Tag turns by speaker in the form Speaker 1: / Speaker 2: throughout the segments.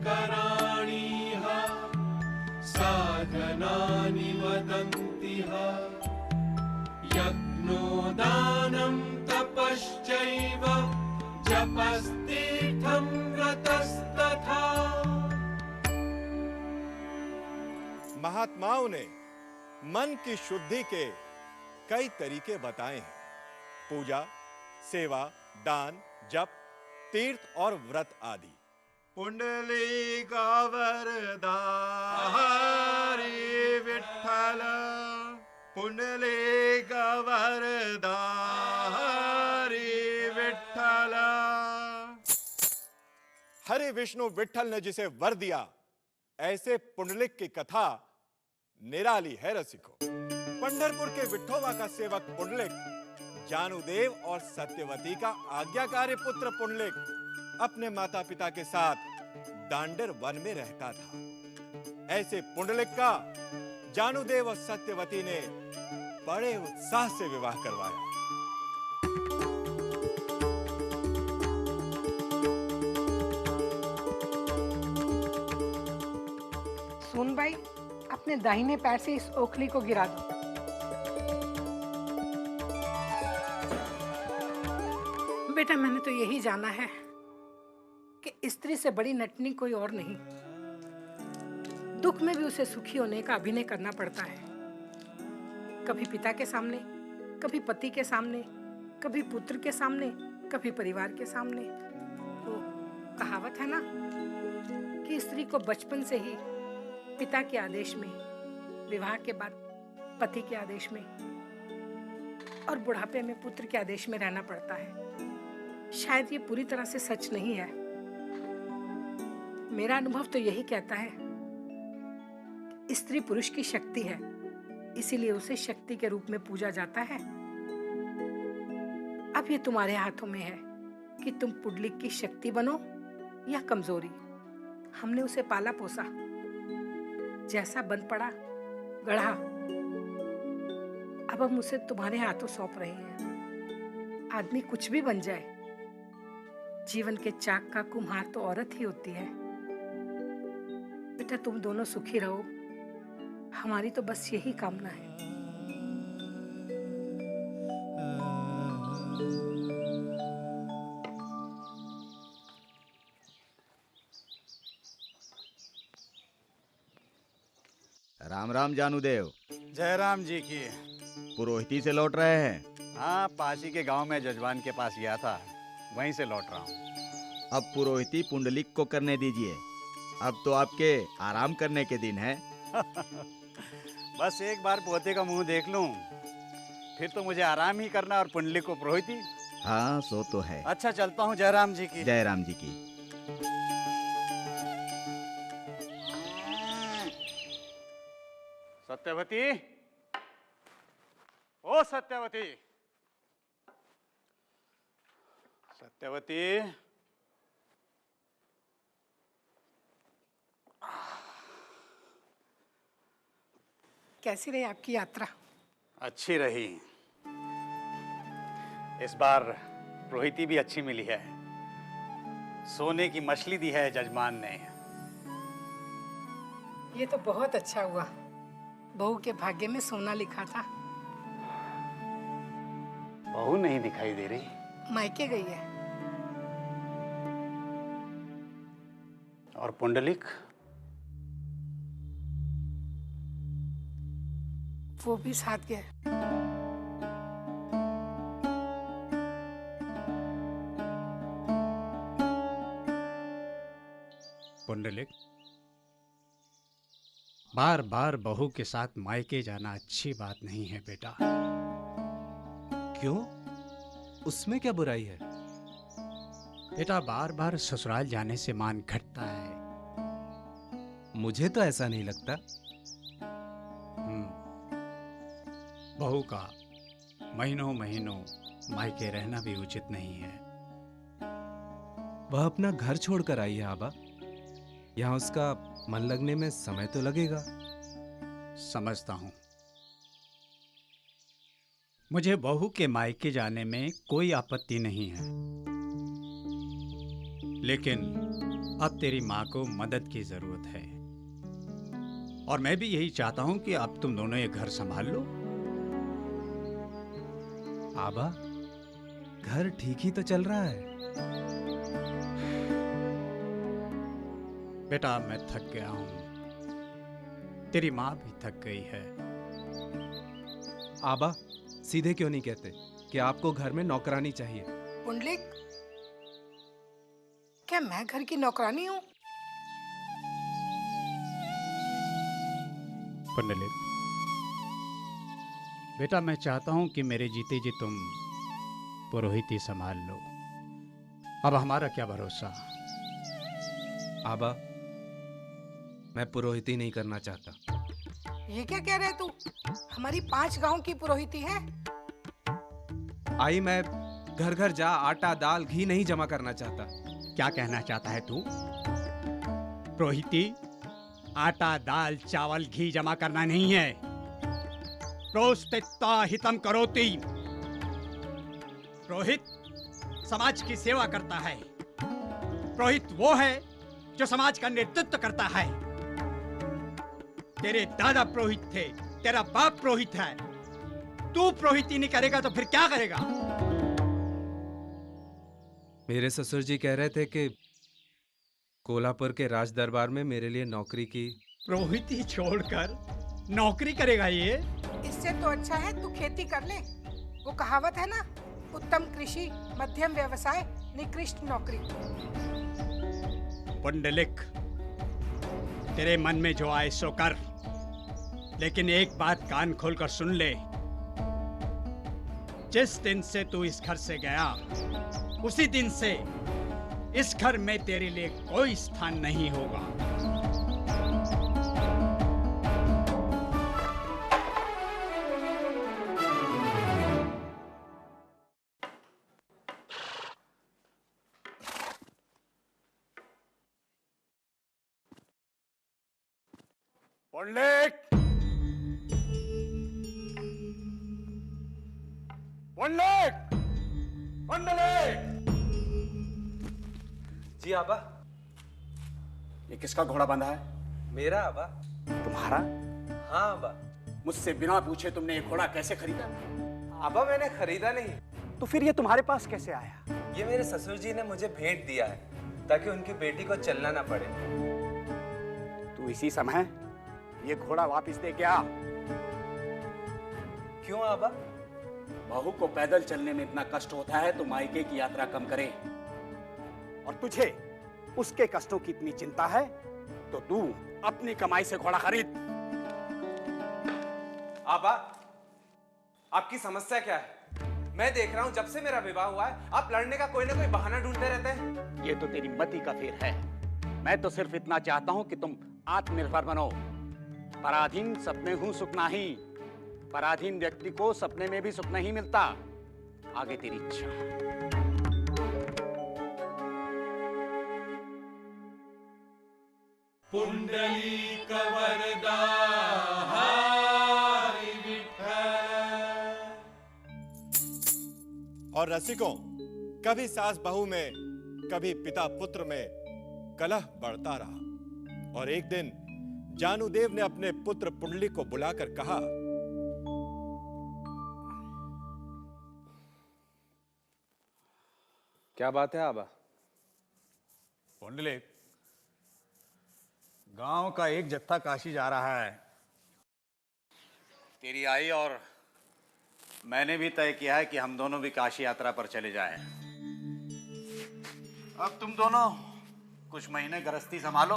Speaker 1: कराणीह साधनानि वदन्तिह यज्ञोदानं तपश्चैव जपस्तीर्थं व्रतस्तथा।
Speaker 2: महात्माओं ने मन की शुद्धि के कई तरीके बताए हैं। पूजा, सेवा, दान, जप, तीर्थ और व्रत आदि। पुंडलीक वरदारी विठ्ठल, पुंडलीक वरदारी विठ्ठल। हरि विष्णु विठ्ठल ने जिसे वर दिया, ऐसे पुंडलिक की कथा निराली है रसिको। पंढरपुर के विठोबा का सेवक पुंडलिक, जानुदेव और सत्यवती का आज्ञाकारी पुत्र पुंडलिक अपने माता पिता के साथ दांडेर वन में रहता था। ऐसे पुंडलिक का जानुदेव और सत्यवती ने बड़े उत्साह से विवाह करवाया।
Speaker 3: सुन भाई, अपने दाहिने पैर से इस ओखली को गिरा दो। बेटा, मैंने तो यही जाना है कि स्त्री से बड़ी नटनी कोई और नहीं। दुख में भी उसे सुखी होने का अभिनय करना पड़ता है। कभी पिता के सामने, कभी पति के सामने, कभी पुत्र के सामने, कभी परिवार के सामने। वो कहावत है ना कि स्त्री को बचपन से ही पिता के आदेश में, विवाह के बाद पति के आदेश में और बुढ़ापे में पुत्र के आदेश में रहना पड़ता है। शायद ये पूरी तरह से सच नहीं है। मेरा अनुभव तो यही कहता है, स्त्री पुरुष की शक्ति है, इसीलिए उसे शक्ति के रूप में पूजा जाता है। अब ये तुम्हारे हाथों में है कि तुम पुंडलिक की शक्ति बनो या कमजोरी। हमने उसे पाला पोसा, जैसा बन पड़ा गढ़ा। अब हम उसे तुम्हारे हाथों सौंप रहे हैं। आदमी कुछ भी बन जाए, जीवन के चाक का कुम्हार तो औरत ही होती है। बेटा, तुम दोनों सुखी रहो, हमारी तो बस यही कामना है।
Speaker 4: राम राम जानुदेव।
Speaker 5: जयराम जी की।
Speaker 4: पुरोहिती से लौट रहे हैं?
Speaker 5: हाँ, पासी के गांव में जजमान के पास गया था, वहीं से लौट रहा हूँ।
Speaker 4: अब पुरोहिती पुंडलिक को करने दीजिए। अब तो आपके आराम करने के दिन हैं।
Speaker 5: बस एक बार पोते का मुंह देख लूं, फिर तो मुझे आराम ही करना और पुंडलिक को पुरोहिती।
Speaker 4: हाँ, सो तो है।
Speaker 5: अच्छा, चलता हूँ। जयराम जी की।
Speaker 4: जयराम जी की।
Speaker 5: सत्यवती, ओ सत्यवती, सत्यवती।
Speaker 3: कैसी रही आपकी यात्रा?
Speaker 5: अच्छी रही। इस बार पुरोहिती भी अच्छी मिली है। सोने की मछली दी है जजमान ने।
Speaker 3: ये तो बहुत अच्छा हुआ। बहू के भाग्य में सोना लिखा था।
Speaker 5: बहू नहीं दिखाई दे रही।
Speaker 3: मायके गई है।
Speaker 5: और पुंडलिक?
Speaker 3: वो भी साथ गया।
Speaker 6: पुंडलिक, बार बार बहू के साथ मायके जाना अच्छी बात नहीं है बेटा।
Speaker 7: क्यों? उसमें क्या बुराई है?
Speaker 6: बेटा, बार बार ससुराल जाने से मान घटता है।
Speaker 7: मुझे तो ऐसा नहीं लगता।
Speaker 6: बहू का महीनों महीनों मायके रहना भी उचित नहीं है।
Speaker 7: वह अपना घर छोड़कर आई है आबा। यहाँ उसका मन लगने में समय तो लगेगा।
Speaker 6: समझता हूँ। मुझे बहू के मायके जाने में कोई आपत्ति नहीं है, लेकिन अब तेरी माँ को मदद की जरूरत है, और मैं भी यही चाहता हूं कि अब तुम दोनों ये घर संभाल लो।
Speaker 7: आबा, घर ठीक ही तो चल रहा है।
Speaker 6: बेटा, मैं थक गया हूं, तेरी माँ भी थक गई है।
Speaker 7: आबा, सीधे क्यों नहीं कहते कि आपको घर में नौकरानी चाहिए?
Speaker 3: पुंडलिक, क्या मैं घर की नौकरानी हूँ?
Speaker 6: पुंडलिक बेटा, मैं चाहता हूं कि मेरे जीते जी तुम पुरोहिती संभाल लो। अब हमारा क्या भरोसा।
Speaker 7: आबा, मैं पुरोहिती नहीं करना चाहता।
Speaker 3: ये क्या कह रहे तू? हमारी 5 गांव की पुरोहिती है।
Speaker 7: आई, मैं घर घर जा आटा दाल घी नहीं जमा करना चाहता।
Speaker 6: क्या कहना चाहता है तू? पुरोहिती आटा दाल चावल घी जमा करना नहीं है। प्रोस्तिता हितम करोति। पुरोहित समाज की सेवा करता है। पुरोहित वो है जो समाज का नेतृत्व करता है। तेरे दादा पुरोहित थे, तेरा बाप पुरोहित है, तू पुरोहिती नहीं करेगा तो फिर क्या करेगा?
Speaker 7: मेरे ससुर जी कह रहे थे कि कोल्हापुर के राज दरबार में मेरे लिए नौकरी की।
Speaker 6: पुरोहिती छोड़कर नौकरी करेगा ये?
Speaker 3: इससे तो अच्छा है तू खेती कर ले। वो कहावत है ना, उत्तम कृषि मध्यम व्यवसाय निकृष्ट नौकरी।
Speaker 6: पुंडलिक, तेरे मन में जो आए सो कर, लेकिन एक बात कान खोलकर सुन ले। जिस दिन से तू इस घर से गया, उसी दिन से इस घर में तेरे लिए कोई स्थान नहीं होगा।
Speaker 2: पुंडलिक, पुंडलिक, पुंडलिक।
Speaker 7: जी आबा।
Speaker 5: ये किसका घोड़ा बांधा है?
Speaker 7: मेरा आबा।
Speaker 5: तुम्हारा?
Speaker 7: हाँ आबा।
Speaker 5: मुझसे बिना पूछे तुमने ये घोड़ा कैसे खरीदा?
Speaker 7: आबा, मैंने खरीदा नहीं।
Speaker 5: तो फिर ये तुम्हारे पास कैसे आया?
Speaker 7: ये मेरे ससुर जी ने मुझे भेंट दिया है ताकि उनकी बेटी को चलना ना पड़े।
Speaker 5: तू इसी समय ये घोड़ा वापस दे के आ।
Speaker 7: क्यों आबा?
Speaker 5: बहू को पैदल चलने में इतना कष्ट होता है तो मायके की यात्रा कम करे, और तुझे उसके कष्टों की इतनी चिंता है तो तू अपनी कमाई से घोड़ा खरीद।
Speaker 7: आबा, आपकी समस्या क्या है? मैं देख रहा हूँ जब से मेरा विवाह हुआ है आप लड़ने का कोई ना कोई बहाना ढूंढते रहते हैं।
Speaker 5: ये तो तेरी मति का फेर है। मैं तो सिर्फ इतना चाहता हूं कि तुम आत्मनिर्भर बनो। पराधीन सपने हूं सुख नहीं। पराधीन व्यक्ति को सपने में भी सुख नहीं मिलता। आगे तेरी इच्छा।
Speaker 1: पुंडलीक वरदा हरि विठ्ठल।
Speaker 2: और रसिकों, कभी सास बहू में, कभी पिता पुत्र में कलह बढ़ता रहा, और एक दिन जानुदेव ने अपने पुत्र पुंडलिक को बुलाकर कहा,
Speaker 7: क्या बात है आबा?
Speaker 5: पुंडलिक, गांव का एक जत्था काशी जा रहा है। तेरी आई और मैंने भी तय किया है कि हम दोनों भी काशी यात्रा पर चले जाएं। अब तुम दोनों कुछ महीने गृहस्थी संभालो।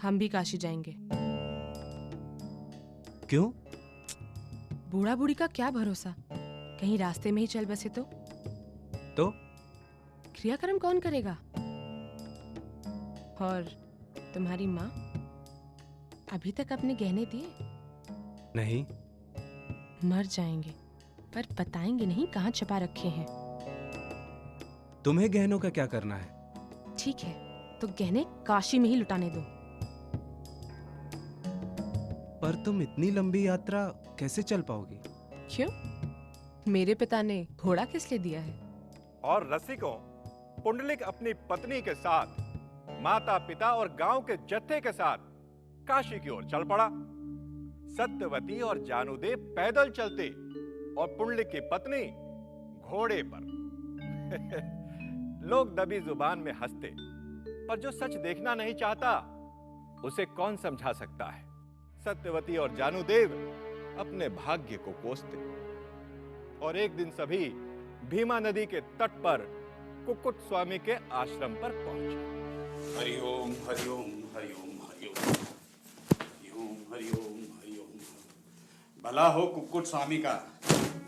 Speaker 8: हम भी काशी जाएंगे।
Speaker 7: क्यों?
Speaker 8: बूढ़ा बूढ़ी का क्या भरोसा, कहीं रास्ते में ही चल बसे तो क्रियाक्रम कौन करेगा? और तुम्हारी माँ अभी तक अपने गहने दिए?
Speaker 7: नहीं।
Speaker 8: मर जाएंगे पर बताएंगे नहीं कहाँ छुपा रखे हैं।
Speaker 7: तुम्हें गहनों का क्या करना है?
Speaker 8: ठीक है, तो गहने काशी में ही लुटाने दो।
Speaker 7: पर तुम इतनी लंबी यात्रा कैसे चल पाओगी?
Speaker 8: क्यों? मेरे पिता ने घोड़ा किस लिए दिया है?
Speaker 2: और रसिकों, पुंडलिक अपनी पत्नी के साथ, माता पिता और गांव के जत्थे के साथ काशी की ओर चल पड़ा। सत्यवती और जानुदेव पैदल चलते और पुंडलिक की पत्नी घोड़े पर। लोग दबी जुबान में हंसते, पर जो सच देखना नहीं चाहता उसे कौन समझा सकता है। सत्यवती और जानुदेव अपने भाग्य को कोसते और एक दिन सभी भीमा नदी के तट पर कुक्कुट स्वामी के आश्रम पर पहुंचे।
Speaker 5: हरिओम हरिओम हरिओम हरिओम हरिओम हरिओम हरिओम। भला हो कुक्कुट स्वामी का,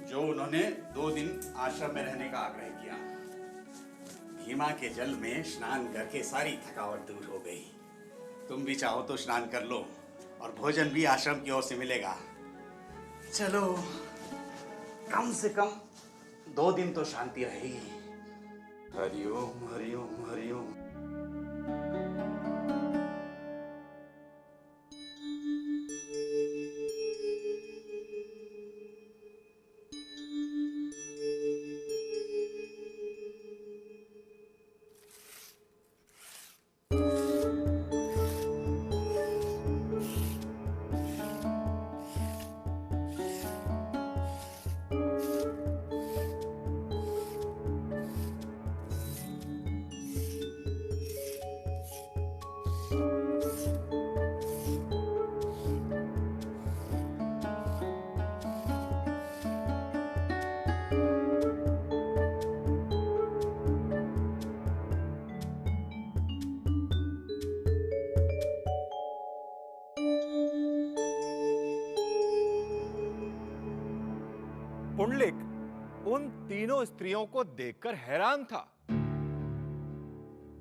Speaker 5: जो उन्होंने 2 दिन आश्रम में रहने का आग्रह किया। भीमा के जल में स्नान करके सारी थकावट दूर हो गई। तुम भी चाहो तो स्नान कर लो और भोजन भी आश्रम की ओर से मिलेगा। चलो, कम से कम 2 दिन तो शांति रहेगी। हरिओम हरिओम हरिओम।
Speaker 2: पुंडलिक उन तीनों स्त्रियों को देखकर हैरान था।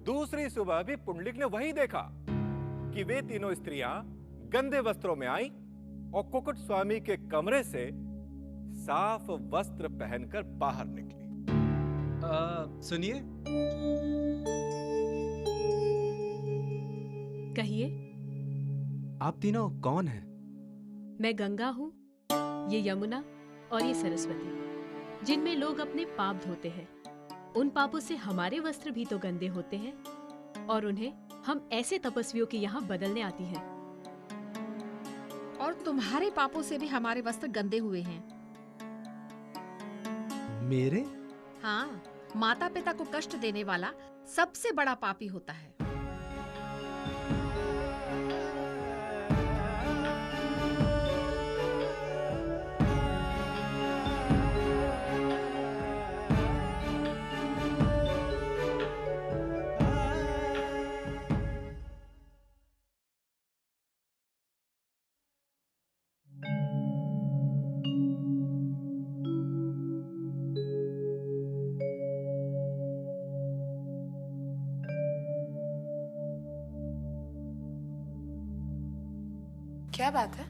Speaker 2: दूसरी सुबह भी पुंडलिक ने वही देखा कि वे तीनों स्त्रियां गंदे वस्त्रों में आईं और कुक्कुट स्वामी के कमरे से साफ वस्त्र पहनकर बाहर निकली।
Speaker 7: सुनिए।
Speaker 8: कहिए।
Speaker 7: आप तीनों कौन हैं?
Speaker 8: मैं गंगा हूँ, ये यमुना और ये सरस्वती, जिनमें लोग अपने पाप धोते हैं। उन पापों से हमारे वस्त्र भी तो गंदे होते हैं और उन्हें हम ऐसे तपस्वियों के यहाँ बदलने आती हैं।
Speaker 9: और तुम्हारे पापों से भी हमारे वस्त्र गंदे हुए हैं।
Speaker 7: मेरे?
Speaker 9: हाँ, माता पिता को कष्ट देने वाला सबसे बड़ा पापी होता है।
Speaker 8: क्या बात है?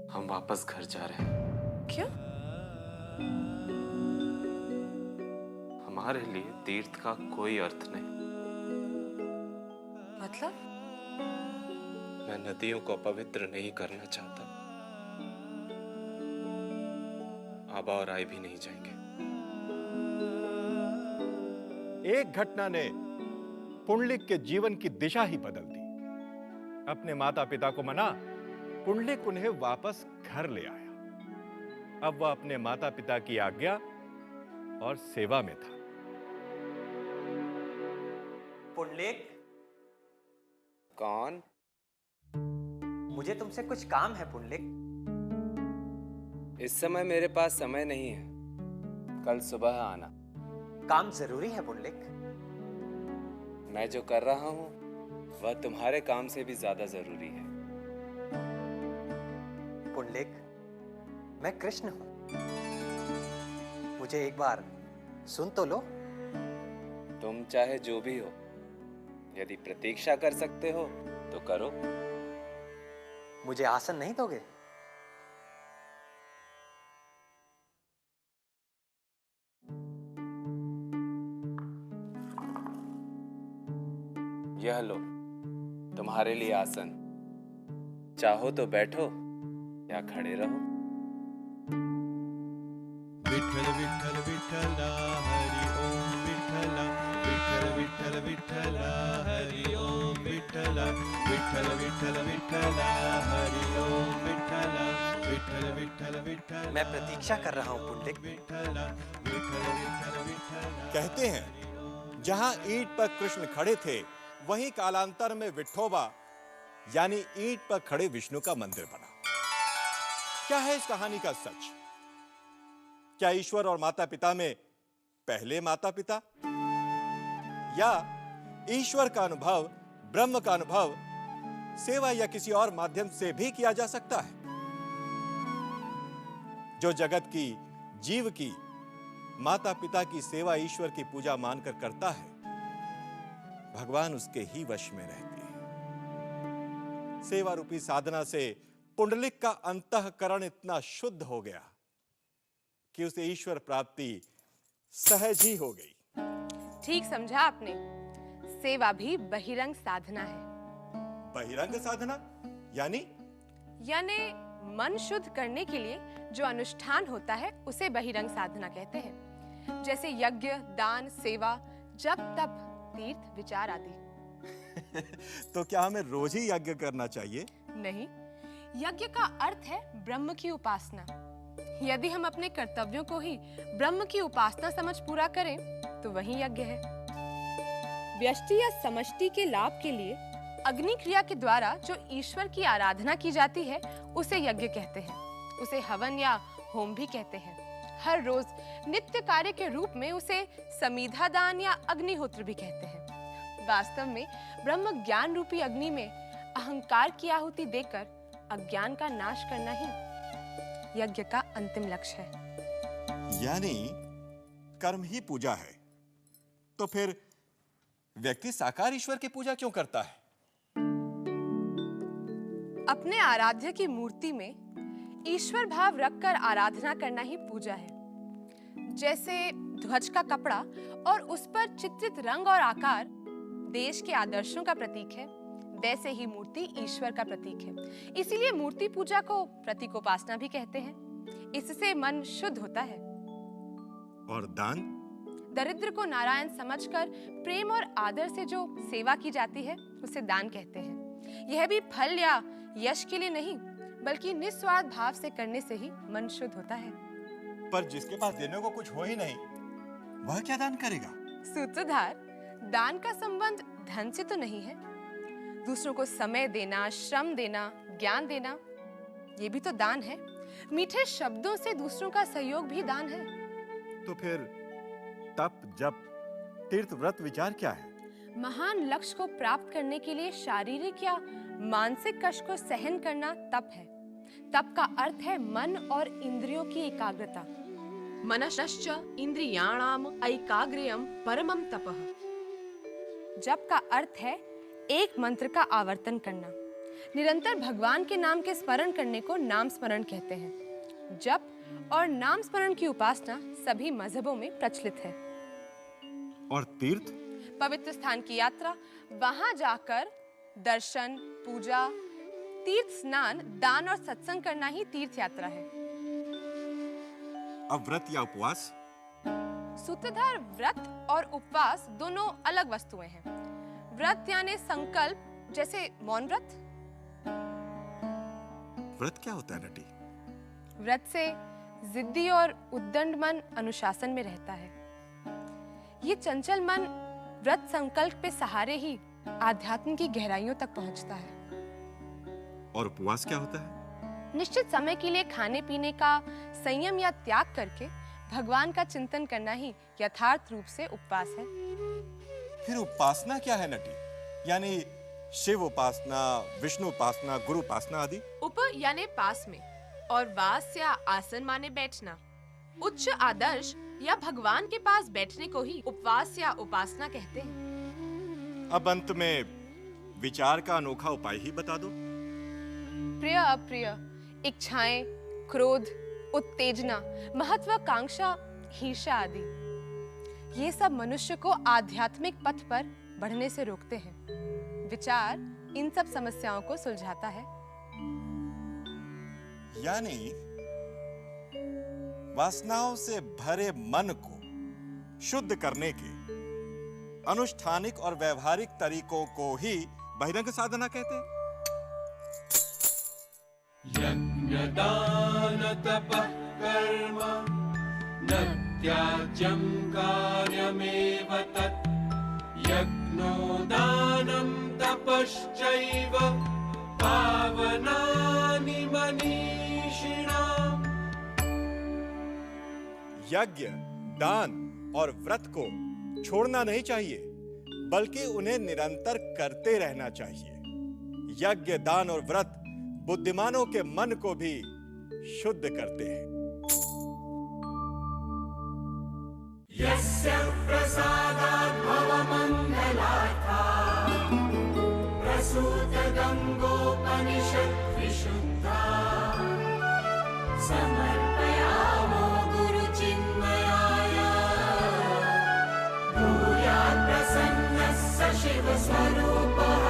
Speaker 7: हम वापस घर जा रहे हैं।
Speaker 8: क्यों?
Speaker 7: हमारे लिए तीर्थ का कोई अर्थ नहीं।
Speaker 8: मतलब?
Speaker 7: मैं नदियों को अपवित्र नहीं करना चाहता। आबा और आई भी नहीं जाएंगे।
Speaker 2: एक घटना ने पुंडलिक के जीवन की दिशा ही बदल दी। अपने माता पिता को मना पुंडलिक उन्हें वापस घर ले आया। अब वह अपने माता पिता की आज्ञा और सेवा में था।
Speaker 10: पुंडलिक,
Speaker 5: कौन?
Speaker 10: मुझे तुमसे कुछ काम है पुंडलिक।
Speaker 11: इस समय मेरे पास समय नहीं है, कल सुबह आना।
Speaker 10: काम जरूरी है पुंडलिक।
Speaker 11: मैं जो कर रहा हूं वह तुम्हारे काम से भी ज्यादा जरूरी है।
Speaker 10: पुंडलिक, मैं कृष्ण हूं। मुझे एक बार सुन तो लो।
Speaker 11: तुम चाहे जो भी हो, यदि प्रतीक्षा कर सकते हो तो करो।
Speaker 10: मुझे आसन नहीं दोगे?
Speaker 11: यह लो तुम्हारे लिए आसन। चाहो तो बैठो या खड़े रहो।
Speaker 2: विठ्ठल विठ्ठल विठ्ठल हरि ओम विठ्ठल विठ्ठल विठ्ठल विठ्ठल हरि ओम विठ्ठल विठ्ठल विठ्ठल विठ्ठल हरि ओम विठ्ठल विठ्ठल विठ्ठल विठ्ठल।
Speaker 10: मैं प्रतीक्षा कर रहा हूँ पुंडलिक।
Speaker 2: कहते हैं जहां ईंट पर कृष्ण खड़े थे वहीं कालांतर में विठोबा यानी ईंट पर खड़े विष्णु का मंदिर बना। क्या है इस कहानी का सच? क्या ईश्वर और माता पिता में पहले माता पिता, या ईश्वर का अनुभव, ब्रह्म का अनुभव सेवा या किसी और माध्यम से भी किया जा सकता है? जो जगत की, जीव की, माता पिता की सेवा ईश्वर की पूजा मानकर करता है, भगवान उसके ही वश में रहते हैं। सेवा रूपी साधना से पुंडलिक का अंतःकरण इतना शुद्ध हो गया कि उसे ईश्वर प्राप्ति सहज ही हो गई।
Speaker 12: ठीक समझा आपने। सेवा भी बहिरंग साधना है।
Speaker 2: बहिरंग साधना यानी
Speaker 12: मन शुद्ध करने के लिए जो अनुष्ठान होता है उसे बहिरंग साधना कहते हैं। जैसे यज्ञ, दान, सेवा, जप, तप, तीर्थ, विचार आदि।
Speaker 2: तो क्या हमें रोज ही यज्ञ करना चाहिए?
Speaker 12: नहीं, यज्ञ का अर्थ है ब्रह्म की उपासना। यदि हम अपने कर्तव्यों को ही ब्रह्म की उपासना समझ पूरा करें तो वही यज्ञ है। व्यष्टि या समष्टि के लाभ के लिए अग्नि क्रिया के द्वारा जो ईश्वर की आराधना की जाती है उसे यज्ञ कहते हैं। उसे हवन या होम भी कहते हैं। हर रोज नित्य कार्य के रूप में उसे समीधा दान या अग्निहोत्र भी कहते हैं। वास्तव में ब्रह्म ज्ञान रूपी अग्नि में अहंकार की आहुति देकर अज्ञान का नाश करना ही यज्ञ का अंतिम लक्ष्य है।
Speaker 2: यानी कर्म ही पूजा है। तो फिर व्यक्ति साकार ईश्वर की पूजा क्यों करता है?
Speaker 12: अपने आराध्य की मूर्ति में ईश्वर भाव रखकर आराधना करना ही पूजा है। जैसे ध्वज का कपड़ा और उस पर चित्रित रंग और आकार देश के आदर्शों का प्रतीक है, वैसे ही मूर्ति ईश्वर का प्रतीक है। इसीलिए मूर्ति पूजा को प्रतीकोपासना भी कहते हैं। इससे मन शुद्ध होता है।
Speaker 2: और दान?
Speaker 12: दरिद्र को नारायण समझकर प्रेम और आदर से जो सेवा की जाती है उसे दान कहते हैं। यह भी फल या यश के लिए नहीं बल्कि निस्वार्थ भाव से करने से ही मन शुद्ध होता है।
Speaker 2: पर जिसके पास देने को कुछ हो ही नहीं, वह क्या दान करेगा?
Speaker 12: सूत्रधार, दान का संबंध धन से तो नहीं है। दूसरों को समय देना, श्रम देना, ज्ञान देना, ये भी तो दान है। मीठे शब्दों से दूसरों का सहयोग भी दान है।
Speaker 2: तो फिर तप, जप, तीर्थ, व्रत, विचार क्या है?
Speaker 12: महान लक्ष्य को प्राप्त करने के लिए शारीरिक या मानसिक कष्ट को सहन करना तप है। तप का अर्थ है मन और इंद्रियों की एकाग्रता। मनश्च इंद्रियाणाम ऐकाग्र्यम परमम तपः। जप का अर्थ है एक मंत्र का आवर्तन करना। निरंतर भगवान के नाम के स्मरण करने को नाम स्मरण कहते हैं। जप और नाम स्मरण की उपासना सभी मजहबों में प्रचलित है।
Speaker 2: और तीर्थ?
Speaker 12: पवित्र स्थान की यात्रा, वहां जाकर दर्शन, पूजा, तीर्थ स्नान, दान और सत्संग करना ही तीर्थ यात्रा है।
Speaker 2: अब व्रत या उपवास?
Speaker 12: सूत्रधार, व्रत और उपवास दोनों अलग वस्तुएं हैं। व्रत यानी संकल्प, जैसे मौन व्रत।
Speaker 2: व्रत क्या होता है नटी?
Speaker 12: व्रत से जिद्दी और उद्दंड मन अनुशासन में रहता है। ये चंचल मन व्रत संकल्प के सहारे ही आध्यात्म की गहराइयों तक पहुंचता है।
Speaker 2: और उपवास क्या होता है?
Speaker 12: निश्चित समय के लिए खाने पीने का संयम या त्याग करके भगवान का चिंतन करना ही यथार्थ रूप से उपवास है।
Speaker 2: फिर उपासना क्या है नटी? यानी शिव उपासना, विष्णु उपासना, गुरु उपासना आदि?
Speaker 12: उप यानी पास में और वास या आसन माने बैठना। उच्च आदर्श या भगवान के पास बैठने को ही उपवास या उपासना कहते हैं।
Speaker 2: अब अंत में विचार का अनोखा उपाय ही बता दो।
Speaker 12: प्रिय अप्रिय, इच्छाएं, क्रोध, उत्तेजना, महत्वाकांक्षा, ईर्ष्या आदि, ये सब मनुष्य को आध्यात्मिक पथ पर बढ़ने से रोकते हैं। विचार इन सब समस्याओं को सुलझाता है।
Speaker 2: यानी वासनाओं से भरे मन को शुद्ध करने के अनुष्ठानिक और व्यवहारिक तरीकों को ही बहिरंग साधना कहते हैं।
Speaker 1: यज्ञ दान तपः कर्म न त्याज्यं कार्यमेव तत् यज्ञो दानं तपश्चैव पावनानि मनीषिणाम्।
Speaker 2: यज्ञ, दान और व्रत को छोड़ना नहीं चाहिए, बल्कि उन्हें निरंतर करते रहना चाहिए। यज्ञ, दान और व्रत बुद्धिमानों के मन को भी शुद्ध करते हैं।
Speaker 1: यस्य प्रसादात् भवमङ्गलार्था प्रसूत गङ्गोपनिषत् विशुद्धा समर्पयामो गुरुचिन्मयाय भूयात् प्रसन्नः स शिवस्वरूपः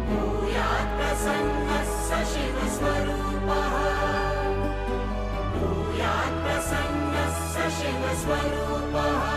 Speaker 1: भूयात् प्रसन्नः स शिवस्वरूपः भूयात् प्रसन्नः स शिवस्वरूपः।